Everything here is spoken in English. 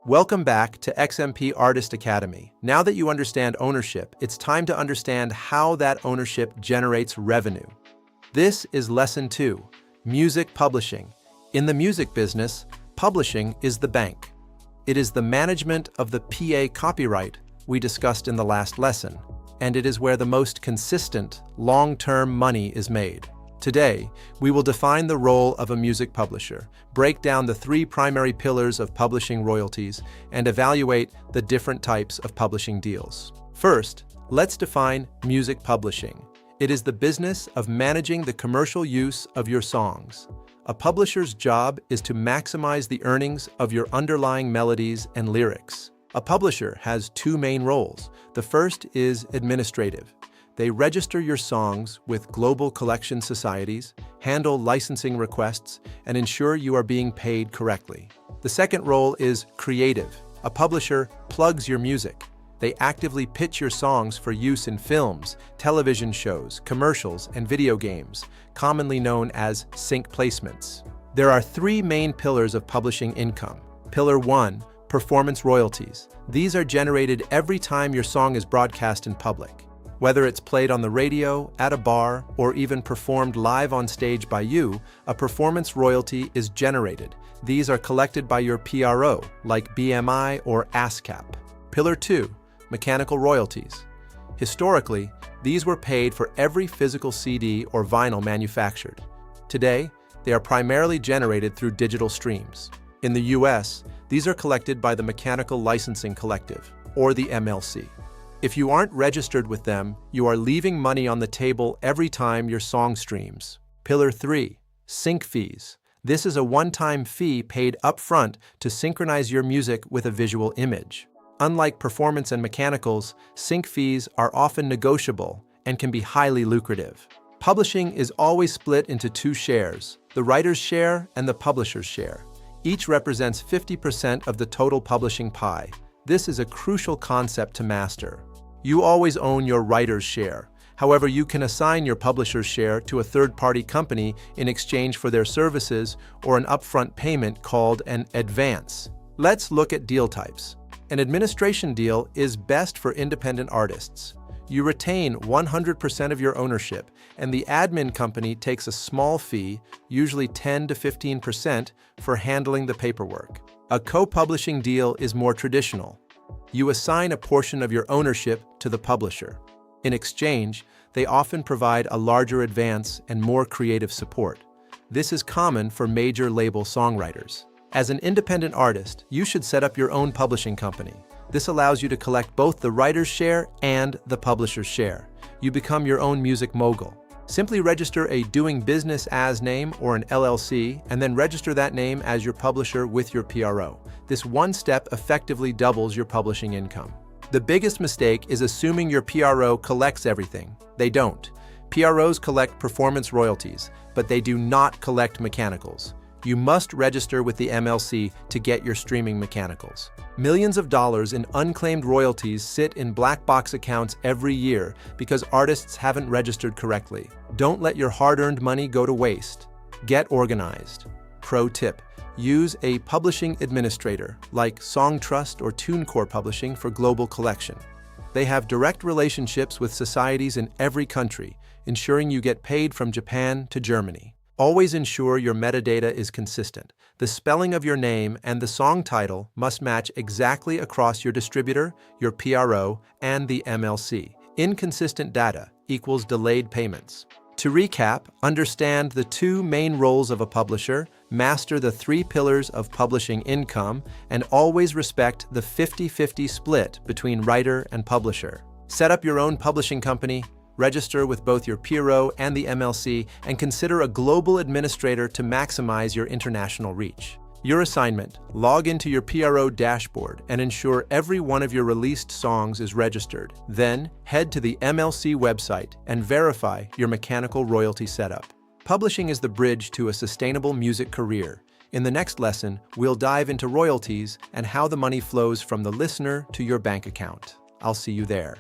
Welcome back to XMP Artist Academy. Now that you understand ownership, it's time to understand how that ownership generates revenue. This is Lesson 2, Music Publishing. In the music business, publishing is the bank. It is the management of the PA copyright we discussed in the last lesson, and it is where the most consistent, long-term money is made. Today, we will define the role of a music publisher, break down the 3 primary pillars of publishing royalties, and evaluate the different types of publishing deals. First, let's define music publishing. It is the business of managing the commercial use of your songs. A publisher's job is to maximize the earnings of your underlying melodies and lyrics. A publisher has 2 main roles. The first is administrative. They register your songs with global collection societies, handle licensing requests, and ensure you are being paid correctly. The second role is creative. A publisher plugs your music. They actively pitch your songs for use in films, television shows, commercials, and video games, commonly known as sync placements. There are 3 main pillars of publishing income. Pillar 1, performance royalties. These are generated every time your song is broadcast in public. Whether it's played on the radio, at a bar, or even performed live on stage by you, a performance royalty is generated. These are collected by your PRO, like BMI or ASCAP. Pillar 2, mechanical royalties. Historically, these were paid for every physical CD or vinyl manufactured. Today, they are primarily generated through digital streams. In the US, these are collected by the Mechanical Licensing Collective, or the MLC. If you aren't registered with them, you are leaving money on the table every time your song streams. Pillar 3, sync fees. This is a one-time fee paid upfront to synchronize your music with a visual image. Unlike performance and mechanicals, sync fees are often negotiable and can be highly lucrative. Publishing is always split into 2 shares, the writer's share and the publisher's share. Each represents 50% of the total publishing pie. This is a crucial concept to master. You always own your writer's share. However, you can assign your publisher's share to a third-party company in exchange for their services or an upfront payment called an advance. Let's look at deal types. An administration deal is best for independent artists. You retain 100% of your ownership, and the admin company takes a small fee, usually 10 to 15%, for handling the paperwork. A co-publishing deal is more traditional. You assign a portion of your ownership to the publisher. In exchange, they often provide a larger advance and more creative support. This is common for major label songwriters. As an independent artist, you should set up your own publishing company. This allows you to collect both the writer's share and the publisher's share. You become your own music mogul. Simply register a Doing Business As name or an LLC, and then register that name as your publisher with your PRO. This one step effectively doubles your publishing income. The biggest mistake is assuming your PRO collects everything. They don't. PROs collect performance royalties, but they do not collect mechanicals. You must register with the MLC to get your streaming mechanicals. Millions of dollars in unclaimed royalties sit in black box accounts every year because artists haven't registered correctly. Don't let your hard-earned money go to waste. Get organized. Pro tip: use a publishing administrator like SongTrust or TuneCore Publishing for global collection. They have direct relationships with societies in every country, ensuring you get paid from Japan to Germany. Always ensure your metadata is consistent. The spelling of your name and the song title must match exactly across your distributor, your PRO, and the MLC. Inconsistent data equals delayed payments. To recap, understand the 2 main roles of a publisher, master the 3 pillars of publishing income, and always respect the 50-50 split between writer and publisher. Set up your own publishing company, register with both your PRO and the MLC, and consider a global administrator to maximize your international reach. Your assignment: log into your PRO dashboard and ensure every one of your released songs is registered. Then, head to the MLC website and verify your mechanical royalty setup. Publishing is the bridge to a sustainable music career. In the next lesson, we'll dive into royalties and how the money flows from the listener to your bank account. I'll see you there.